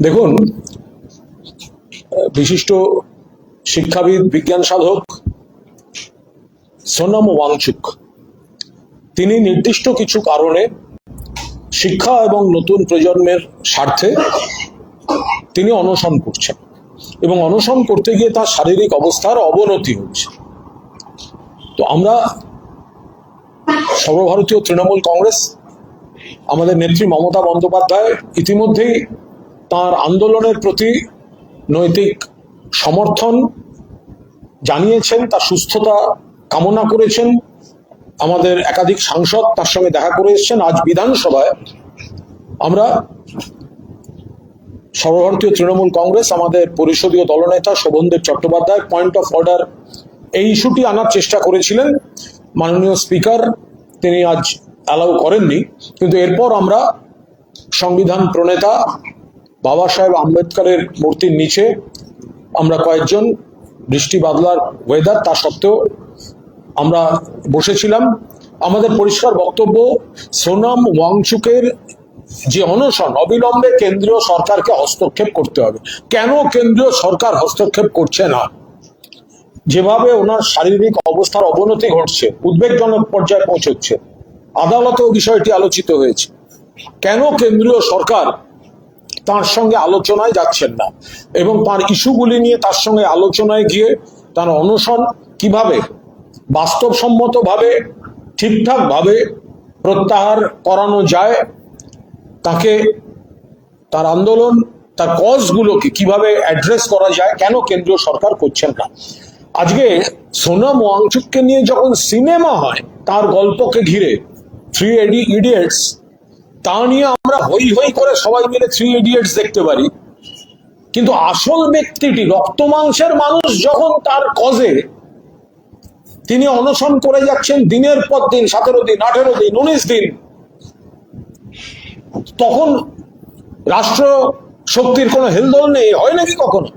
দেখুন, বিশিষ্ট শিক্ষাবিদ, বিজ্ঞান সাধক সোনাম ওয়াংচুক তিনি নির্দিষ্ট কিছু কারণে শিক্ষা এবং নতুন প্রজন্মের স্বার্থে তিনি অনশন করছেন এবং অনশন করতে গিয়ে তার শারীরিক অবস্থার অবনতি হচ্ছে। তো আমরা সর্বভারতীয় তৃণমূল কংগ্রেস, আমাদের নেত্রী মমতা বন্দ্যোপাধ্যায় ইতিমধ্যেই তার আন্দোলনের প্রতি নৈতিক সমর্থন জানিয়েছেন, তার সুস্থতা কামনা করেছেন। আমাদের একাধিক সাংসদ তার সঙ্গে দেখা করে এসেছেন। আজ বিধানসভায় আমরা সর্বভারতীয় তৃণমূল কংগ্রেস, আমাদের পরিষদীয় দলনেতা Sovandeb Chattopadhyay point of order এই ইস্যুটি আনার চেষ্টা করেছিলেন। মাননীয় স্পিকার তিনি আজ অ্যালাউ করেননি, কিন্তু এরপর আমরা সংবিধান প্রণেতা বাবা সাহেব আম্বেদকরের মূর্তির নিচে আমরা কয়েকজন, বৃষ্টি বাদলার ওয়েদার তা সত্ত্বেও আমরা বসেছিলাম। আমাদের পরিষ্কার বক্তব্য, সোনাম ওয়াংচুকের যে অনশন, অবিলম্বে কেন্দ্রীয় সরকারকে হস্তক্ষেপ করতে হবে। কেন কেন্দ্রীয় সরকার হস্তক্ষেপ করছে না? যেভাবে ওনার শারীরিক অবস্থার অবনতি ঘটছে, উদ্বেগজনক পর্যায়ে পৌঁছচ্ছে, আদালতেও বিষয়টি আলোচিত হয়েছে। কেন কেন্দ্রীয় সরকার তার সঙ্গে আলোচনায় যাচ্ছেন না এবং তার ইস্যুগুলি নিয়ে তার সঙ্গে আলোচনায় গিয়ে তার অনশন কিভাবে বাস্তবসম্মতভাবে ঠিকঠাকভাবে প্রত্যাহার করানো যায়, তাকে তার আন্দোলন, তার কজগুলোকে কিভাবে অ্যাড্রেস করা যায়, কেন কেন্দ্রীয় সরকার করছেন না? আজকে সোনাম ওয়াংচুককে নিয়ে যখন সিনেমা হয় তার গল্পকে ঘিরে, থ্রি ইডিয়টস, তা নিয়ে আমরা হই হই করে সবাই মিলে থ্রি ইডিয়টস দেখতে পারি, কিন্তু আসল ব্যক্তিটি, রক্ত মাংসের মানুষ যখন তার কজে তিনি অনশন করে যাচ্ছেন দিনের পর দিন, 17 দিন, 18 দিন, 19 দিন, তখন রাষ্ট্র শক্তির কোনো হেলদোল নেই? হয় নাকি কখনো?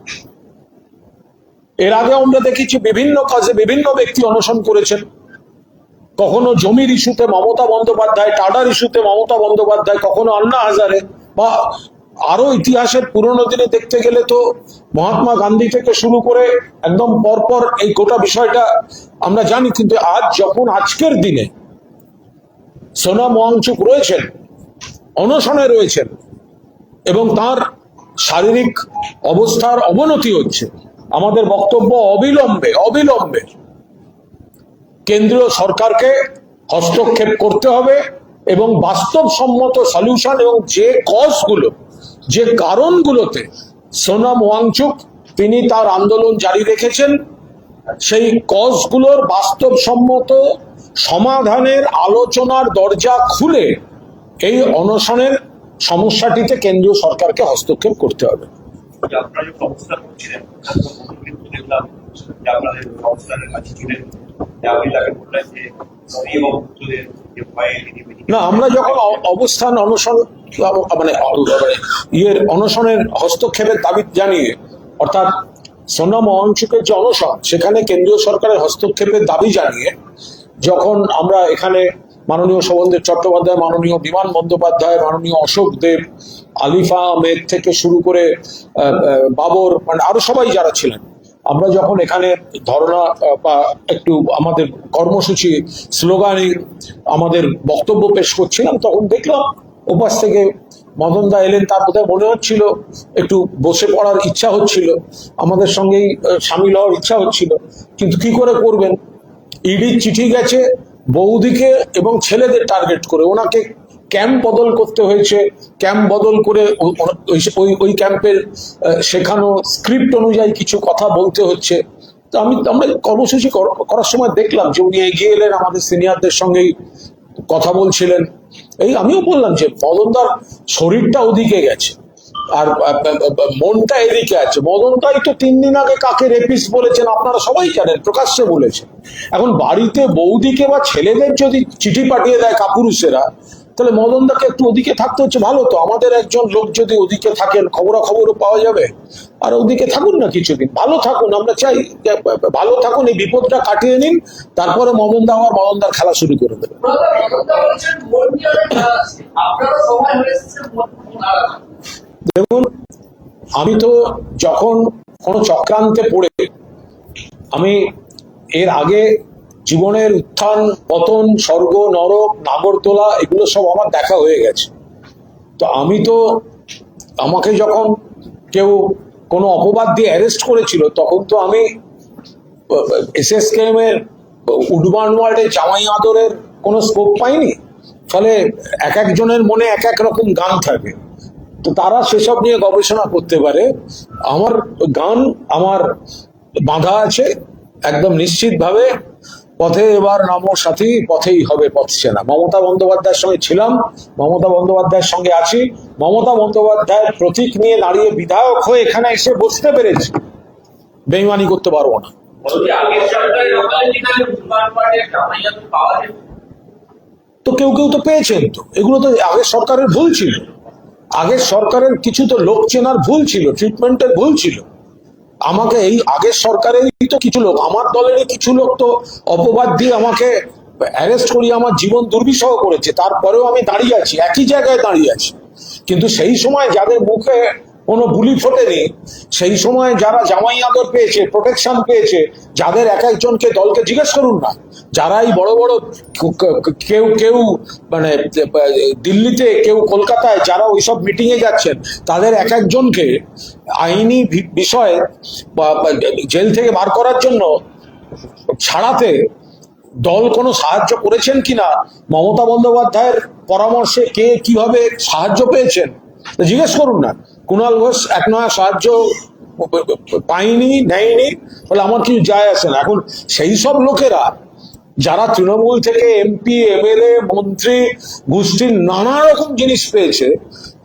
এর আগে আমরা দেখেছি বিভিন্ন কাজে বিভিন্ন ব্যক্তি অনশন করেছেন। কখনো জমির ইস্যুতে মমতা বন্দ্যোপাধ্যায়, টাডার ইস্যুতে মমতা বন্দ্যোপাধ্যায়, কখনো আন্না হাজারে, বা আরো ইতিহাসের পুরনো দিনে দেখতে গেলে তো মহাত্মা গান্ধী থেকে শুরু করে একদম পরপর এই গোটা বিষয়টা আমরা জানি। কিন্তু আজ যখন আজকের দিনে সোনাম ওয়াংচুক রয়েছেন, অনশনে রয়েছেন এবং তার শারীরিক অবস্থার অবনতি হচ্ছে, আমাদের বক্তব্য অবিলম্বে কেন্দ্রীয় সরকারকে হস্তক্ষেপ করতে হবে এবং বাস্তবসম্মত সলিউশন এবং যে কজগুলো, যে কারণগুলোতে সোনাম ওয়াংচুক তিনি তার আন্দোলন জারি রেখেছেন, সেই কজগুলোর বাস্তবসম্মত সমাধানের আলোচনার দরজা খুলে এই অনশনের সমস্যাটিতে কেন্দ্রীয় সরকারকে হস্তক্ষেপ করতে হবে। না, আমরা যখন অবস্থান অনশন মানে অনশনের হস্তক্ষেপের দাবি জানিয়ে, অর্থাৎ সোনাম ওয়াংচুকের যে অনশন, সেখানে কেন্দ্রীয় সরকারের হস্তক্ষেপের দাবি জানিয়ে যখন আমরা এখানে মাননীয় শোভনদেব চট্টোপাধ্যায়, মাননীয় বিমান বন্দ্যোপাধ্যায়, মাননীয় অশোক দেব, আলিফা আহমেদ থেকে শুরু করে বাবর, মানে আরো সবাই যারা ছিলেন, আমরা যখন এখানে ধর্ণা বা একটু আমাদের কর্মসূচি স্লোগানে আমাদের বক্তব্য পেশ করছিলাম, তখন দেখলাম ওপাশ থেকে মদন দা এলেন। তার বোধহয় মনে হচ্ছিল একটু বসে পড়ার ইচ্ছা হচ্ছিল, আমাদের সঙ্গেই সামিল হওয়ার ইচ্ছা হচ্ছিল, কিন্তু কি করে করবেন? ইডির চিঠি গেছে বৌদিকে এবং ছেলেদের টার্গেট করে, ওনাকে ক্যাম্প বদল করতে হয়েছে, ক্যাম্প বদল করে ওই ক্যাম্পের শেখানো স্ক্রিপ্ট অনুযায়ী কিছু কথা বলতে হচ্ছে। তো আমরা কর্মসূচি করার সময় দেখলাম যে উনি এগিয়ে এলেন, আমাদের সিনিয়রদের সঙ্গেই কথা বলছিলেন। আমিও বললাম যে মদনদার শরীরটা ওদিকে গেছে আর মনটা এদিকে আছে। মদনদাই তো 3 দিন আগে কাকে রেপিস্ট বলেছেন আপনারা সবাই জানেন, প্রকাশ্যে বলেছেন। এখন বাড়িতে বৌদিকে বা ছেলেদের যদি চিঠি পাঠিয়ে দেয় কাপুরুষেরা, তাহলে মদনদাকে একটু ওদিকে থাকতে হচ্ছে। ভালো তো, আমাদের একজন লোক যদি ওদিকে থাকেন, খবরাখবরও পাওয়া যাবে, আর ওদিকে থাকুন না কিছুদিন, ভালো থাকুন। আমরা চাই ভালো থাকুন, এই বিপদটা কাটিয়ে নিন, তারপরে মদনদা আবার মদনদার খেলা শুরু করে দেবে। দেখুন, আমি তো যখন কোনো চক্রান্তে পড়ে, আমি এর আগে জীবনের উত্থান পতন, স্বর্গ নরক, নাগরদোলা, এগুলো সব আমার দেখা হয়ে গেছে। তো আমি তো, আমাকে যখন কেউ কোনো অপবাদ দিয়ে অ্যারেস্ট করেছিল, তখন তো আমি এসএসকেএম এর উডবার্ন ওয়ার্ল্ডে জামাই আদরের কোনো স্কোপ পাইনি। ফলে এক একজনের মনে এক এক রকম গান থাকে, তো তারা সেসব নিয়ে গবেষণা করতে পারে। আমার গান আমার বাঁধা আছে একদম নিশ্চিতভাবে। পথে এবার নামো সাথী, পথেই হবে পথ চেনা। মমতা বন্দ্যোপাধ্যায়ের সঙ্গে ছিলাম, মমতা বন্দ্যোপাধ্যায়ের সঙ্গে আছি। মমতা বন্দ্যোপাধ্যায়ের প্রতীক নিয়ে দাঁড়িয়ে বিধায়ক হয়ে এখানে এসে বসতে পেরেছি, বেইমানি করতে পারবো না। তো কেউ কেউ তো পেয়েছেন, তো এগুলো তো আগের সরকারের ভুল ছিল। আগের সরকারের কিছু তো লোক চেনার ভুল ছিল, ট্রিটমেন্টের ভুল ছিল। আমাকে এই আগের সরকারেরই তো কিছু লোক, আমার দলেরই কিছু লোক তো অপবাদ দিয়ে আমাকে অ্যারেস্ট করিয়ে আমার জীবন দুর্বিষহ করেছে। তারপরেও আমি দাঁড়িয়ে আছি, একই জায়গায় দাঁড়িয়ে আছি। কিন্তু সেই সময় যাদের মুখে কোনো বুলি ফোটেনি, সেই সময় যারা জামাই আদর পেয়েছে, প্রোটেকশন পেয়েছে, যাদের এক একজনকে দলকে জিজ্ঞেস করুন না, যারা এই বড় বড় কেউ কেউ মানে দিল্লিতে, কেউ কলকাতায়, যারা ওইসব মিটিং এ যাচ্ছেন, তাদের এক একজনকে আইনি বিষয়ে জেল থেকে বার করার জন্য ছাড়াতে দল কোনো সাহায্য করেছেন কিনা, মমতা বন্দ্যোপাধ্যায়ের পরামর্শে কে কিভাবে সাহায্য পেয়েছেন জিজ্ঞেস করুন না। কুণাল ঘোষ এক নয়া সাহায্য পাইনি, নেয়নি, বলে আমার কিছু যায় আসে না। এখন সেই সব লোকেরা যারা তৃণমূল থেকে এমপি, এমএলএ, মন্ত্রী গোষ্ঠীর নানা রকম জিনিস পেয়েছে,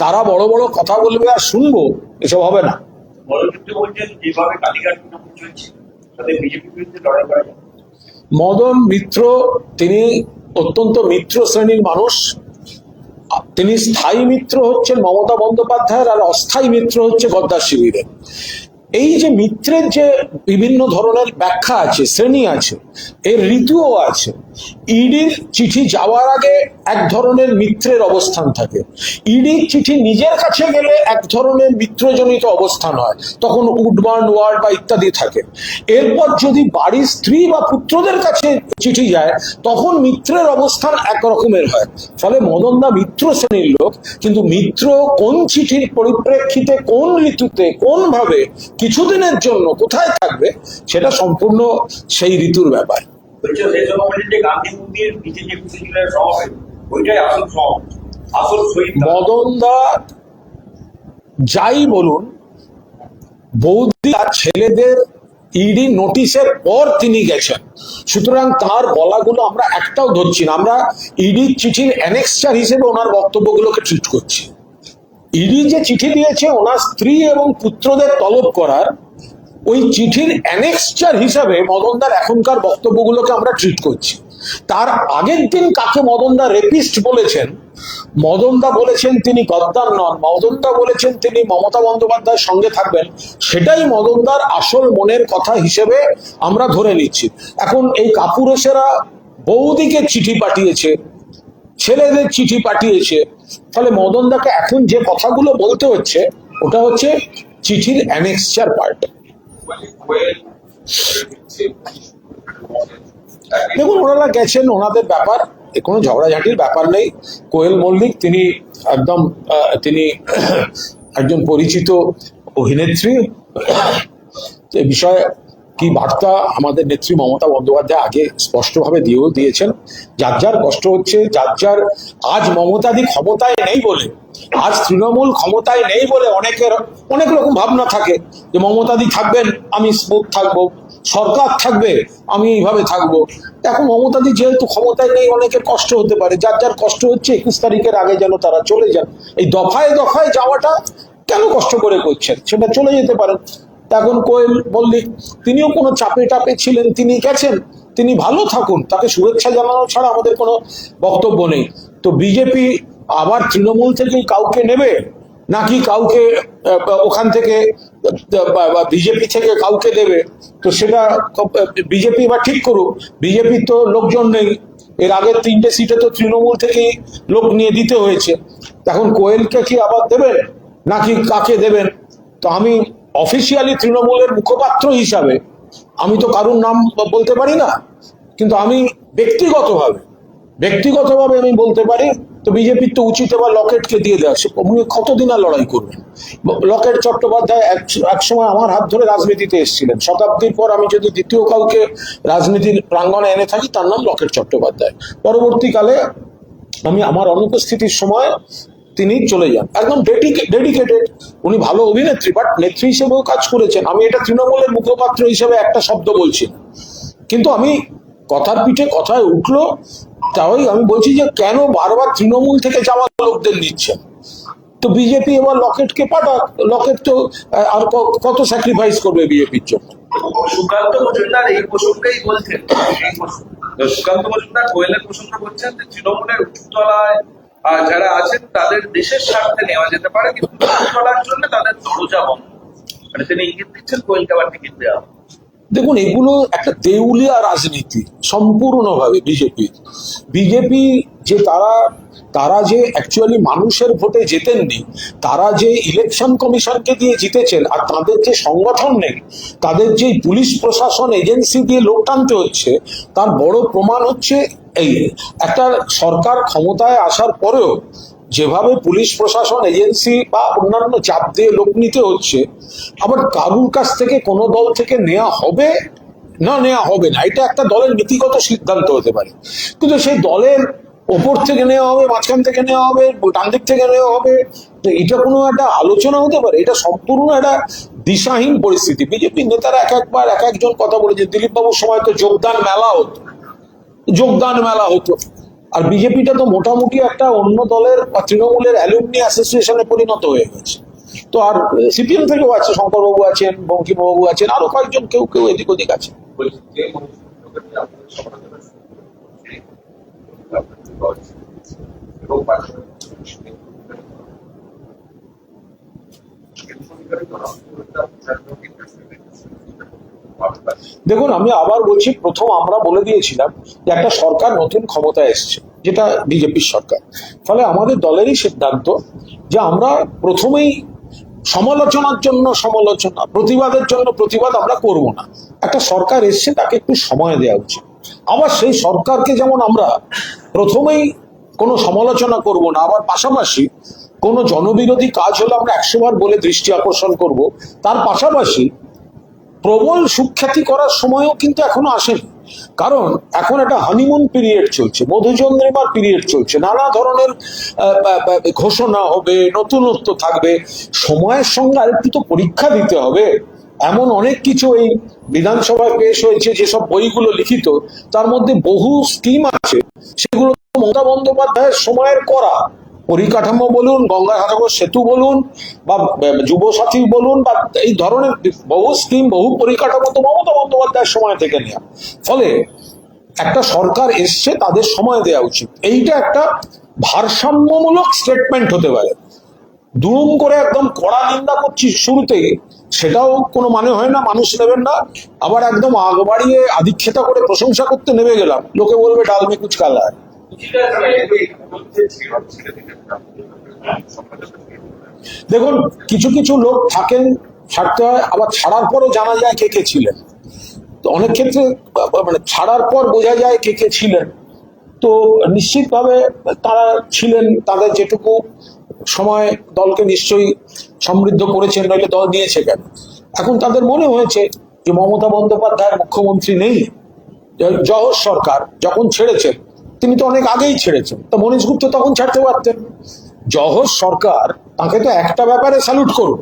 তারা বড় বড় কথা বলবে আর শুনবো, এসব হবে না। মদন মিত্র তিনি অত্যন্ত মিত্র শ্রেণীর মানুষ। তিনি স্থায়ী মিত্র হচ্ছেন মমতা বন্দ্যোপাধ্যায়ের, আর অস্থায়ী মিত্র হচ্ছে গদ্দার শিবিরের। এই যে মিত্রের যে বিভিন্ন ধরনের ব্যাখ্যা আছে, শ্রেণী আছে, এর ঋতুও আছে। ইডির চিঠি যাওয়ার আগে এক ধরনের মিত্রের অবস্থান থাকে, ইডির চিঠি নিজের কাছে গেলে এক ধরনের মিত্রজনিত অবস্থান হয়, তখন উডবার্ন ওয়ার্ড বা ইত্যাদি থাকে। এরপর যদি বাড়ির স্ত্রী বা পুত্রদের কাছে চিঠি যায়, তখন মিত্রের অবস্থান একরকমের হয়। ফলে মদনদা মিত্র শ্রেণীর লোক, কিন্তু মিত্র কোন চিঠির পরিপ্রেক্ষিতে, কোন ঋতুতে, কোন ভাবে, কিছুদিনের জন্য কোথায় থাকবে, সেটা সম্পূর্ণ সেই ঋতুর ব্যাপার। মদনদা যাই বলুন, বৌদি আর ছেলেদের ইডি নোটিশের পর তিনি গেছেন, সুতরাং তার বলাগুলো আমরা একটাও ধরছি না। আমরা ইডির চিঠির অ্যানেক্সচার হিসেবে ওনার বক্তব্যগুলোকে ট্রিট করছি। ইডি যে চিঠি দিয়েছে ওনার স্ত্রী এবং পুত্রদের তলব করার, ওই চিঠির অ্যানেক্সচার হিসাবে মদনদার এখনকার বক্তব্যগুলোকে আমরা ট্রিট করছি। তার আগের দিন কাকে মদনদা রেপিস্ট বলেছেন, মদনদা বলেছেন তিনি গদ্দার নন, মদনদা বলেছেন তিনি মমতা বন্দ্যোপাধ্যায়ের সঙ্গে থাকবেন, সেটাই মদনদার আসল মনের কথা হিসেবে আমরা ধরে নিচ্ছি। এখন এই কাপুরুষেরা বৌদিকে চিঠি পাঠিয়েছে, ছেলেদের চিঠি পাঠিয়েছে, ফলে মদনদাকে এখন যে কথাগুলো বলতে হচ্ছে, ওটা হচ্ছে চিঠির অ্যানেক্সচার পার্ট। দেখুন, ওনারা গেছেন, ওনাদের ব্যাপার, কোনো ঝগড়াঝাটির ব্যাপার নেই। কোয়েল মল্লিক তিনি একদম তিনি একজন পরিচিত অভিনেত্রী। এ বিষয়ে কি বার্তা আমাদের নেত্রী মমতা বন্দ্যোপাধ্যায় আগে স্পষ্টভাবে দিয়েছেন। যার যার কষ্ট হচ্ছে, যার যার, আজ মমতাদি ক্ষমতায় নেই বলে, আজ তৃণমূল ক্ষমতায় নেই বলে অনেকের অনেক রকম ভাবনা থাকে যে মমতাদি থাকবেন আমি স্মুথ থাকবো, সরকার থাকবে আমি এইভাবে থাকবো। এখন মমতাদি যেহেতু ক্ষমতায় নেই, অনেকের কষ্ট হতে পারে। যার যার কষ্ট হচ্ছে 21 তারিখের আগে যেন তারা চলে যান। এই দফায় দফায় যাওয়াটা কেন কষ্ট করে করছেন, সেটা চলে যেতে পারেন। এখন কোয়েল মল্লিক তিনিও কোনো চাপে টাপে ছিলেন, তিনি গেছেন, তিনি ভালো থাকুন, তাকে শুভেচ্ছা জানানো ছাড়া আমাদের কোনো বক্তব্য নেই। তো বিজেপি আবার তৃণমূল থেকেই কাউকে নেবে, নাকি কাউকে ওখান থেকে বিজেপি থেকে কাউকে দেবে, তো সেটা বিজেপি এবার ঠিক করুক। বিজেপি তো লোকজন নেই, এর আগের 3টে সিটে তো তৃণমূল থেকেই লোক নিয়ে দিতে হয়েছে। এখন কোয়েলকে কি আবার দেবেন, নাকি কাকে দেবেন, তো আমি অফিসিয়ালি তৃণমূলের মুখপাত্র হিসাবে আমি তো কারুর নাম বলতে পারি না, কিন্তু আমি ব্যক্তিগতভাবে আমি বলতে পারি, তো বিজেপির তো উচিত এবার লকেটকে দিয়ে দেওয়া। উনি কতদিন আর লড়াই করবেন? লকেট চট্টোপাধ্যায় এক সময় আমার হাত ধরে রাজনীতিতে এসেছিলেন, শতাব্দীর পর আমি যদি দ্বিতীয় কাউকে রাজনীতির প্রাঙ্গণে এনে থাকি তার নাম লকেট চট্টোপাধ্যায়। পরবর্তীকালে আমি আমার অনুপস্থিতির সময় তিনি চলে যান, একদম ডেডিকেটেড। উনি ভালো অভিনেত্রী, বাট নেত্রী হিসেবেও কাজ করেছেন। আমি এটা তৃণমূলের মুখপাত্র হিসেবে একটা শব্দ বলছি না, কিন্তু আমি কথার পিঠে কথায় উঠলো, তাই আমি বলছি যে কেন বারবার তৃণমূল থেকে যাওয়া লোকদের নিচ্ছেন? তো বিজেপি এবার লকেটকে পাঠাক, লকেট তো আর কত স্যাক্রিফাইস করবে বিজেপির জন্য। সুকান্ত মজুমদার এই প্রসঙ্গেই বলছেন, সুকান্ত মজুমদার কোয়েলের প্রসঙ্গ বলছেন যে তৃণমূলের উচ্চতলায় যারা আছেন তাদের দেশের স্বার্থে নেওয়া যেতে পারে, কিন্তু উচ্চতলার জন্য তাদের দরজা বন্ধ। মানে তিনি ইঙ্গিত দিচ্ছেন কোয়েলকে আবার টিকিট দেওয়া। দেখুন, এগুলো একটা দেউলিয়া রাজনীতি সম্পূর্ণভাবে বিজেপি যে তারা যে অ্যাকচুয়ালি মানুষের ভোটে জেতেননি, তারা যে ইলেকশন কমিশনকে দিয়ে জিতেছেন, আর তাদের যে সংগঠন নেই, তাদের যে পুলিশ প্রশাসন এজেন্সি দিয়ে লোক টানতে হচ্ছে, তার বড় প্রমাণ হচ্ছে এই একটা সরকার ক্ষমতায় আসার পরেও যেভাবে পুলিশ প্রশাসন এজেন্সি বা অন্যান্য চাপ দিয়ে লোক নিতে হচ্ছে। আবার কারুর কাছ থেকে কোনো দল থেকে নেওয়া হবে না এটা একটা দলের নীতিগত সিদ্ধান্ত হতে পারে, কিন্তু সেই দলের ওপর থেকে নেওয়া হবে, মাঝখান থেকে নেওয়া হবে, ডান দিক থেকে নেওয়া হবে, তো এটা কোনো একটা আলোচনা হতে পারে? এটা সম্পূর্ণ একটা দিশাহীন পরিস্থিতি। বিজেপির নেতারা এক একজন কথা বলেছে। দিলীপ বাবুর সময় তো যোগদান মেলা হতো, আর বিজেপিটা তো মোটামুটি একটা অন্য দলের বা তৃণমূলের অ্যালুমনি অ্যাসোসিয়েশনে পরিণত হয়ে গেছে। তো আর সিপিএম থেকেও আছে, শঙ্করবাবু আছেন, বঙ্কিমবাবু আছেন, আরো কয়েকজন কেউ এদিক ওদিক আছে। দেখুন, আমি আবার বলছি, প্রথম আমরা বলে দিয়েছিলাম যে একটা সরকার নতুন ক্ষমতায় এসছে, যেটা বিজেপির সরকার। ফলে আমাদের দলেরই সিদ্ধান্ত যে আমরা প্রথমেই সমালোচনার জন্য সমালোচনা, প্রতিবাদের জন্য প্রতিবাদ আমরা করব না। একটা সরকার এসছে, তাকে একটু সময় দেওয়া উচিত। আবার সেই সরকারকে যেমন আমরা প্রথমেই কোনো সমালোচনা করব না, আবার পাশাপাশি কোনো জনবিরোধী কাজ হলে আমরা 100 বার বলে দৃষ্টি আকর্ষণ করব, তার পাশাপাশি প্রবল সুখ্যাতি করার সময়ও কিন্তু এখনো আসেনি। কারণ এখন একটা হানিমুন পিরিয়ড চলছে, মধুচন্দ্রিমার পিরিয়ড চলছে, নানা ধরনের ঘোষণা হবে, নতুনত্ব থাকবে। সময়ের সঙ্গে আরেকটু তো পরীক্ষা দিতে হবে। এমন অনেক কিছু এই বিধানসভায় পেশ হয়েছে, যেসব বইগুলো লিখিত, তার মধ্যে বহু স্কিম আছে, সেগুলো মমতা বন্দ্যোপাধ্যায়ের সময়ের করা। পরিকাঠামো বলুন, গঙ্গা সাগর সেতু বলুন, বা যুব সাথী বলুন, বা এই ধরনের বহু স্কিম, বহু পরিকাঠামো তো মমতা বন্দ্যোপাধ্যায়ের সময় থেকে নেওয়া। ফলে একটা সরকার এসছে, তাদের সময় দেওয়া উচিত। এইটা একটা ভারসাম্যমূলক স্টেটমেন্ট হতে পারে। দুম করে একদম কড়া নিন্দা করছি শুরুতেই, সেটাও কোনো মানে হয় না, মানুষ নেবেন না। আবার একদম আগ বাড়িয়ে আধিক্ষেতা করে প্রশংসা করতে নেমে গেলাম, লোকে বলবে ডাল মে কুচ কালা হয়। দেখুন, কিছু কিছু লোক থাকেন, ছাড়তে হয়, আবার ছাড়ার পরও জানা যায় কে কে ছিলেন। তো অনেক ক্ষেত্রে মানে ছাড়ার পর বোঝা যায় কে কে ছিলেন। তো নিশ্চিতভাবে তারা ছিলেন, তাদের যেটুকু সময় দলকে নিশ্চয়ই সমৃদ্ধ করেছেন, নইলে দল নিয়েছে কেন। এখন তাদের মনে হয়েছে যে মমতা বন্দ্যোপাধ্যায় মুখ্যমন্ত্রী নেই, জহর সরকার যখন ছেড়েছেন, তিনি তো অনেক আগেই ছেড়েছেন, তো মনীশ গুপ্ত তখন ছাড়তে পারতেন। জহর সরকার, তাকে তো একটা ব্যাপারে স্যালুট করুন,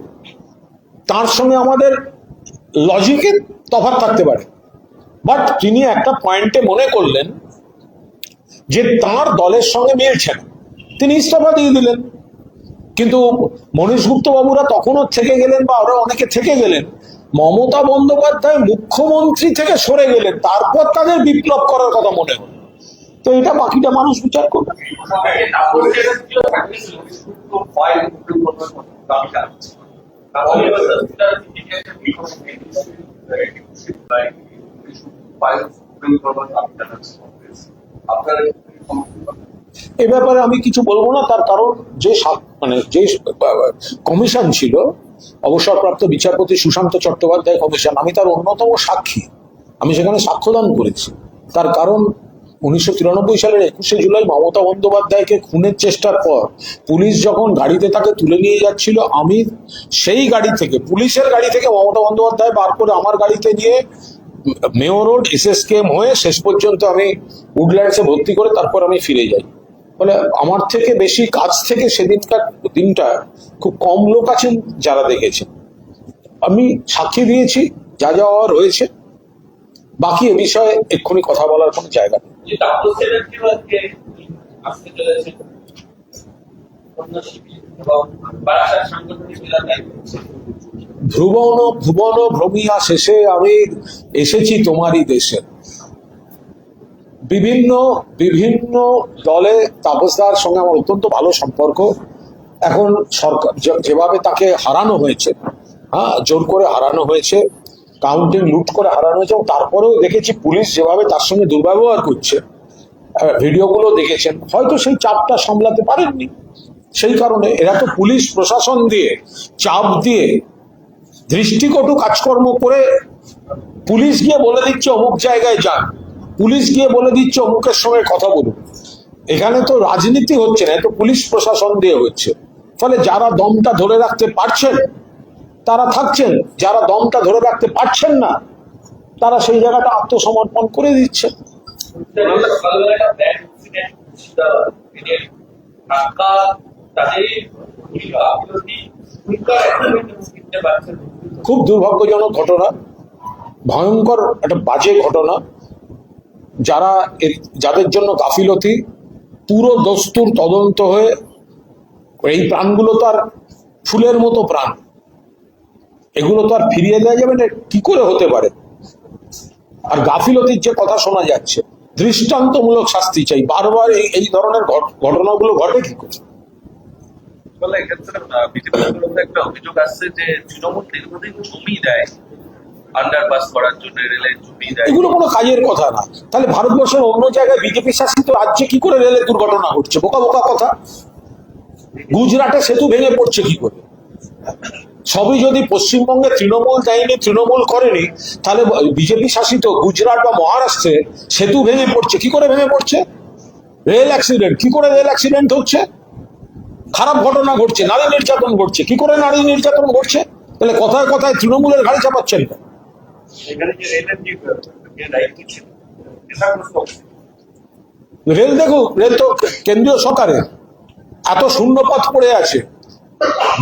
তার সঙ্গে আমাদের লজিকের তফাৎ থাকতে পারে, বাট তিনি একটা পয়েন্টে মনে করলেন যে তার দলের সঙ্গে মিলছে না, তিনি ইস্তফা দিয়ে দিলেন। কিন্তু মনীশ গুপ্ত বাবুরা তখনও থেকে গেলেন, বা ওরা অনেকে থেকে গেলেন। মমতা বন্দ্যোপাধ্যায় মুখ্যমন্ত্রী থেকে সরে গেলেন, তারপর তাদের বিপ্লব করার কথা মনে হল। তো এটা বাকিটা মানুষ বিচার করবে। এ ব্যাপারে আমি কিছু বলবো না, তার কারণ যে কমিশন ছিল, অবসরপ্রাপ্ত বিচারপতি সুশান্ত চট্টোপাধ্যায় কমিশন, আমি তার অন্যতম সাক্ষী। আমি সেখানে সাক্ষ্যদান করেছি। তার কারণ 1993 সালের 21শে জুলাই মমতা বন্দ্যোপাধ্যায়কে খুনের চেষ্টার পর পুলিশ যখন গাড়িতে তাকে তুলে নিয়ে যাচ্ছিল, আমি সেই গাড়ি থেকে, পুলিশের গাড়ি থেকে মমতা বন্দ্যোপাধ্যায় বার করে আমার গাড়িতে নিয়ে মেয়র রোড SSKM হয়ে শেষ পর্যন্ত আমি উডল্যান্ডসে ভর্তি করে তারপর আমি ফিরে যাই। ফলে আমার থেকে বেশি কাছ থেকে সেদিনকার দিনটা খুব কম লোক আছেন যারা দেখেছেন। আমি সাক্ষী দিয়েছি, যা যা হওয়ার হয়েছে। বাকি এ বিষয়ে এক্ষুনি কথা বলার কোনো জায়গা নেই। যে তাপসের আজকে আসতে চলেছে এবং বারাসাত সাংগঠনিক জেলা দায়িত্ব। ভুবন ভুবন ভ্রমিয়া শেষে আমি এসেছি তোমারই দেশে। বিভিন্ন বিভিন্ন দলে তাপসদার সঙ্গে আমার অত্যন্ত ভালো সম্পর্ক। এখন সরকার যেভাবে তাকে হারানো হয়েছে, জোর করে হারানো হয়েছে, কাউন্টিং লুট করে হারানো হয়েছে, এবং তারপরেও দেখেছি পুলিশ যেভাবে তার সঙ্গে দুর্ব্যবহার করছে, ভিডিওগুলো দেখেছেন, হয়তো সেই চাপটা সামলাতে পারেননি। সেই কারণে এরা তো পুলিশ প্রশাসন দিয়ে চাপ দিয়ে দৃষ্টিকটু কাজকর্ম করে পুলিশ গিয়ে বলে দিচ্ছে অমুক জায়গায় যান, পুলিশ গিয়ে বলে দিচ্ছে অমুকের সঙ্গে কথা বলুন। এখানে তো রাজনীতি হচ্ছে না, তো পুলিশ প্রশাসন দিয়ে হচ্ছে। ফলে যারা দমটা ধরে রাখতে পারছেন তারা থাকছেন, যারা দমটা ধরে রাখতে পারছেন না তারা সেই জায়গাটা আত্মসমর্পণ করে দিচ্ছে। খুব দুর্ভাগ্যজনক ঘটনা, ভয়ঙ্কর একটা বাজে ঘটনা। যাদের জন্য গাফিলতি, পুরো দস্তুর তদন্ত হয়ে এই প্রাণগুলো তো আর ফুলের মতো প্রাণ, এগুলো তো আর ফিরিয়ে দেওয়া যাবে না, কি করে হতে পারে? আর গাফিলতির যে কথা শোনা যাচ্ছে, দৃষ্টান্তমূলক শাস্তি চাই। বারবার এই ধরনের ঘটনাগুলো ঘটে কি করে? এক্ষেত্রে বিজেপির বিরুদ্ধে একটা অভিযোগ আসছে যে তৃণমূল দীর্ঘদিন জমি দেয় আন্ডারপাস করার জন্য, রেলের জমি দেয়। এগুলো কোনো কাজের কথা না। তাহলে ভারতবর্ষের অন্য জায়গায় বিজেপি শাসিত রাজ্যে কি করে রেলের দুর্ঘটনা ঘটছে? বোকা বোকা কথা। গুজরাটে সেতু ভেঙে পড়ছে কি করে? সবই যদি পশ্চিমবঙ্গে তৃণমূল দেয়নি, তৃণমূল করেনি, তাহলে বিজেপি শাসিত গুজরাট বা মহারাষ্ট্রে সেতু ভেঙে পড়ছে কি করে? ভেঙে পড়ছে রেল অ্যাক্সিডেন্ট কি করে? রেল অ্যাক্সিডেন্ট হচ্ছে, খারাপ ঘটনা ঘটছে, নারী নির্যাতন ঘটছে কি করে? নারী নির্যাতন ঘটছে। তাহলে কথায় কথায় তৃণমূলের ঘাড়ি চাপাচ্ছেন। রেল দেখুক, রেল তো কেন্দ্রীয় সরকারের, এত শূন্য পথ পড়ে আছে,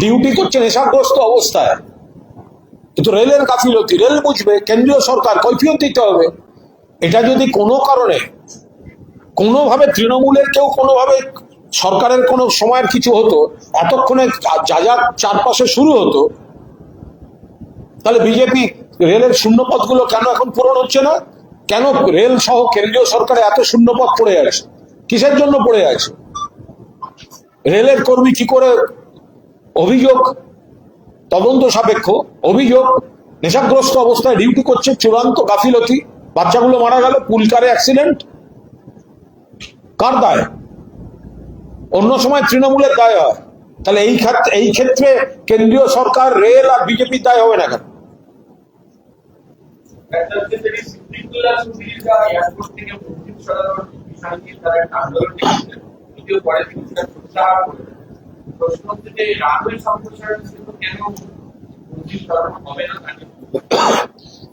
ডিউটি করছে নেশাগ্রস্ত অবস্থায়। কিন্তু রেলের গাফিলতি, রেল বুঝবে, কেন্দ্রীয় সরকার কৈফিয়ত দিতে হবে। এটা যদি কোনো কারণে কোনোভাবে তৃণমূলের কেউ কোনোভাবে সরকারের কোনো সময়ের কিছু হতো, এতক্ষণে যা যা চারপাশে শুরু হতো, তাহলে বিজেপি রেলের শূন্যপথগুলো কেন এখন পূরণ হচ্ছে না? কেন রেল সহ কেন্দ্রীয় সরকারে এত শূন্যপথ পড়ে আছে? কিসের জন্য পড়ে আছে? রেলের কর্মী কি করে? অভিযোগ তদন্ত সাপেক্ষ অভিযোগ, নেশাগ্রস্ত অবস্থায় ডিউটি করছে, চূড়ান্ত গাফিলতি, বাচ্চাগুলো মারা গেল, পুলকারে অ্যাক্সিডেন্ট। কার দায়? অন্য সময় তৃণমূলের দায় হয়, তাহলে এই ক্ষেত্রে কেন্দ্রীয় সরকার, রেল আর বিজেপির দায় হবে না কেন?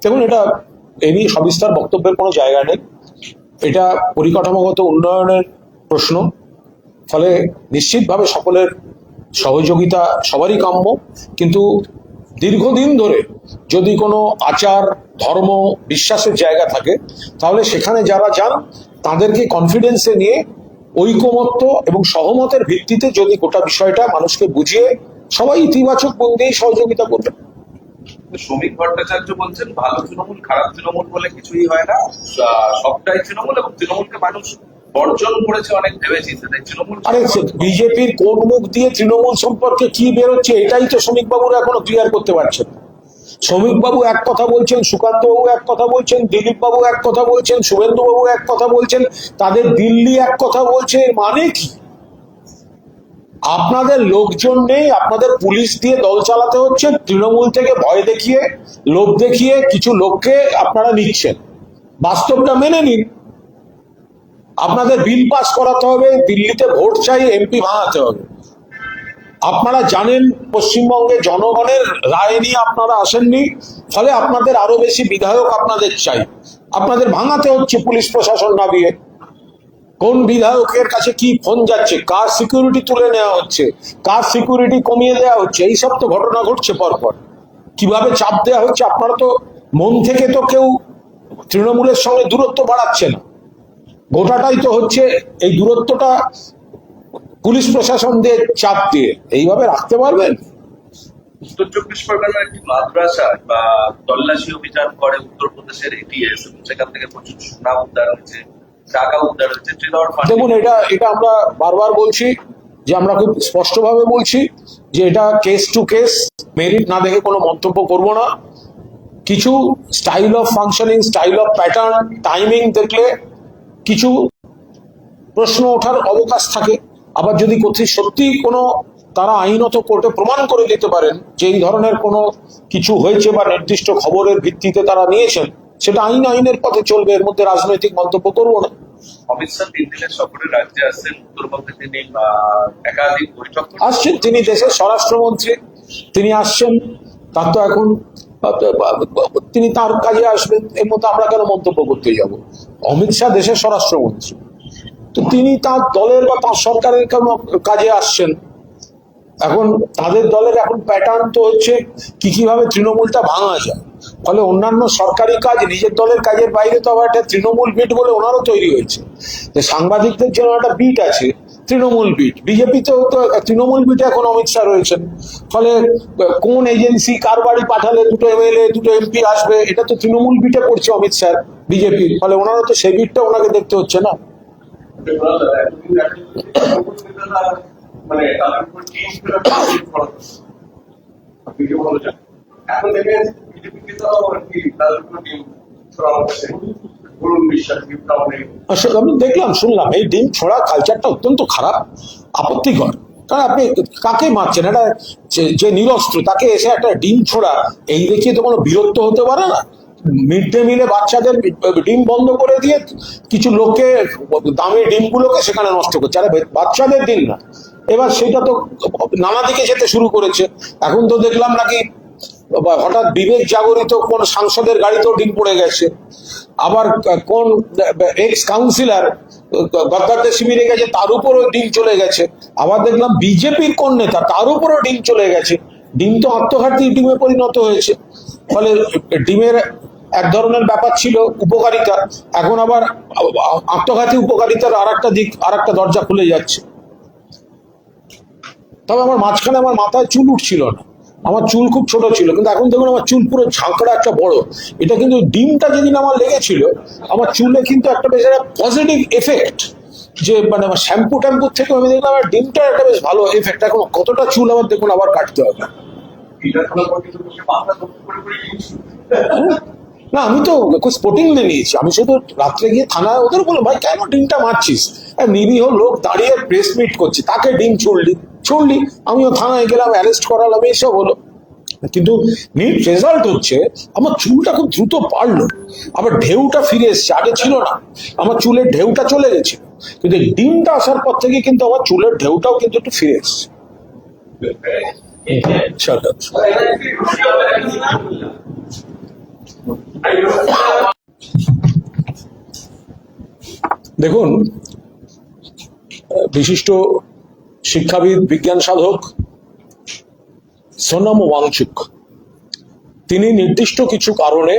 দেখুন, এটা এ নিয়ে সবিস্তার বক্তব্যের কোনো জায়গা নেই। এটা পরিকাঠামোগত উন্নয়নের প্রশ্ন। ফলে নিশ্চিতভাবে সকলের সহযোগিতা সবারই কাম্য। কিন্তু দীর্ঘদিন ধরে যদি কোনো আচার, ধর্ম, বিশ্বাসের জায়গা থাকে, তাহলে সেখানে যারা যান তাদেরকে কনফিডেন্সে নিয়ে ঐকমত্য এবং সহমতের ভিত্তিতে যদি গোটা বিষয়টা মানুষকে বুঝিয়ে সবাই ইতিবাচক মন দিয়ে সহযোগিতা করবে। শ্রমিক ভট্টাচার্য বলছেন ভালো তৃণমূল খারাপ তৃণমূল বলে কিছুই হয় না, সবটাই তৃণমূল, এবং তৃণমূলকে মানুষ বর্জন করেছে অনেক ভেবেছি। তৃণমূল, আরে বিজেপির কোন মুখ দিয়ে তৃণমূল সম্পর্কে কি বেরোচ্ছে এটাই তো শ্রমিক বাবুরা এখনো ক্লিয়ার করতে পারছেন। শ্রমিক বাবু এক কথা বলছেন, সুকান্ত বাবু এক কথা বলছেন, দিলীপ বাবু এক কথা বলছেন, শুভেন্দু বাবু এক কথা বলছেন, তাদের দিল্লি এক কথা বলছে। এর মানে কি? আপনাদের লোকজন নেই, আপনাদের পুলিশ দিয়ে দল চালাতে হচ্ছে, তৃণমূল থেকে ভয় দেখিয়ে, লোভ দেখিয়ে কিছু লোককে আপনারা নিচ্ছেন। বাস্তবটা মেনে নিন। আপনাদের বিল পাস করাতে হবে, দিল্লিতে ভোট চাই, এমপি ভাঙাতে হবে। আপনারা জানেন পশ্চিমবঙ্গে জনগণের রায় নিয়ে আপনারা আসেননি, ফলে আপনাদের আরো বেশি বিধায়ক আপনাদের চাই। আপনাদের ভাঙাতে হচ্ছে পুলিশ প্রশাসন নামিয়ে। কোন বিধায়কের কাছে কি ফোন যাচ্ছে, কার সিকিউরিটি তুলে নেওয়া হচ্ছে, কার সিকিউরিটি কমিয়ে দেওয়া হচ্ছে, এইসব তো ঘটনা ঘটছে পরপর। কিভাবে চাপ দেওয়া হচ্ছে, আপনারা তো মন থেকে তো কেউ তৃণমূলের সঙ্গে দূরত্ব বাড়াচ্ছে না। গোটাটাই তো হচ্ছে এই দূরত্বটা পুলিশ প্রশাসন দিয়ে চাপ দিয়ে। এইভাবে রাখতে পারবেন? উত্তর চব্বিশ পরগনার একটি মাদ্রাসায় বা তল্লাশি অভিযান করে উত্তরপ্রদেশের এটিএস, সেখান থেকে প্রচুর সোনা উদ্ধার হয়েছে, টাকা উদ্ধার হয়েছে। দেখুন, এটা আমরা বারবার বলছি যে আমরা খুব স্পষ্টভাবে বলছি যে এটা কেস টু কেস, মেরিট না দেখে কোনো মন্তব্য করব না। কিছু style of functioning, style of pattern, timing দেখলে কিছু প্রশ্ন ওঠার অবকাশ থাকে। আবার যদি সত্যি কোনো তারা আইনত কোর্টে প্রমাণ করে দিতে পারেন যে এই ধরনের কোনো কিছু হয়েছে বা নির্দিষ্ট খবরের ভিত্তিতে তারা নিয়েছেন, সেটা আইনের পথে চলবে। এর মধ্যে রাজনৈতিক মন্তব্য করবো না। অমিত শাহ 3 দিনের সফরে রাজ্যে আসছেন, উত্তরবঙ্গে তিনি একাধিক বৈঠক আসছেন। তিনি দেশের স্বরাষ্ট্রমন্ত্রী, তিনি আসছেন। তার তো এখন তিনি তার কাজে আসবেন, এর মধ্যে আমরা কেন মন্তব্য করতে যাব? অমিত শাহ দেশের স্বরাষ্ট্রমন্ত্রী, তো তিনি তার দলের বা তার সরকারের কেন কাজে আসছেন। এখন তাদের দলের এখন প্যাটার্ন তো হচ্ছে কিভাবে তৃণমূলটা ভাঙা যায়। ফলে অন্যান্য সরকারি কাজ নিজের দলের কাজের বাইরে তো আবার একটা তৃণমূল বিট বলে ওনারও তৈরি হয়েছে। সাংবাদিকদের জন্য একটা বিট আছে, তৃণমূল বিট। বিজেপিতেও তো তৃণমূল বিটে এখন অমিত শাহ রয়েছেন। ফলে কোন এজেন্সি কার বাড়ি পাঠালে দুটো এমএলএ দুটো এমপি আসবে, এটা তো তৃণমূল বিটে পড়ছে অমিত শাহ বিজেপির। ফলে ওনারও তো সেই বিটটা ওনাকে দেখতে হচ্ছে না। মানে তাদের উপর টিম এখন দেখেন বিজেপিকে তো তাদের উপর টিম ছড়া হচ্ছে, বরুণ বিশ্বাস আসলে আমি দেখলাম, শুনলাম এই ডিম ছোড়া কালচারটা অত্যন্ত খারাপ, আপত্তিকর। কারণ আপনি কাকে মারছেন? এটা যে নিরস্ত্র তাকে এসে একটা ডিম ছোড়া, এই দেখিয়ে তো কোনো বীরত্ব হতে পারে না। মিড ডে মিলে বাচ্চাদের ডিম বন্ধ করে দিয়ে কিছু লোককে দামি ডিমগুলোকে সেখানে নষ্ট করছে। আরে বাচ্চাদের ডিম না, এবার সেটা তো নানা দিকে যেতে শুরু করেছে। এখন তো দেখলাম নাকি হঠাৎ বিবেক জাগরিত কোন সাংসদের গাড়িতেও ডিম পড়ে গেছে। আবার কোন এক্স কাউন্সিলর গদ্দারদের শিবিরে গেছে, তার উপরও ডিম চলে গেছে। আবার দেখলাম বিজেপির কোন নেতা, তার উপরও ডিম চলে গেছে। ডিম তো আত্মঘাতী ডিমে পরিণত হয়েছে। ফলে ডিমের এক ধরনের ব্যাপার ছিল উপকারিতা, এখন আবার আত্মঘাতী উপকারিতার আর একটা দিক, আর একটা দরজা খুলে যাচ্ছে। তবে আমার মাঝখানে আমার মাথায় চুল উঠছিল না, আমার চুল খুব ছোট ছিল, কিন্তু এখন দেখুন আমার চুল পুরো ঝাঁকড়া একটা বড়। এটা কিন্তু ডিমটা যেদিন আমার লেগেছিল, আমার চুলে কিন্তু একটা বেশ একটা পজিটিভ এফেক্ট, যে মানে শ্যাম্পু ট্যাম্পুর থেকে আমি দেখলাম ডিমটার একটা বেশ ভালো এফেক্ট। এখন কতটা চুল আবার দেখুন আবার কাটতে হবে। না, আমি তো স্পোর্টিংলি নিয়েছি। আমি শুধু রাত্রে গিয়ে থানায় ওদের বললাম, ভাই কেন ডিমটা মারছিস? নিরীহ লোক দাঁড়িয়ে প্রেস মিট করছে, তাকে ডিম ছুড়লি। আমিও থানায় গেলাম, অ্যারেস্ট করালাম, এইসব হলো। কিন্তু নিট রেজাল্ট হচ্ছে আমার চুলটা খুব দ্রুত বাড়লো, আবার ঢেউটা ফিরে এসছে, আগে ছিল না। আমার চুলের ঢেউটা চলে গেছে, কিন্তু ডিমটা আসার পর থেকে কিন্তু আমার চুলের ঢেউটাও কিন্তু একটু ফিরে এসছে। দেখুন, বিশিষ্ট শিক্ষাবিদ, বিজ্ঞান সাধক সোনম ওয়াংচুক, তিনি নির্দিষ্ট কিছু কারণে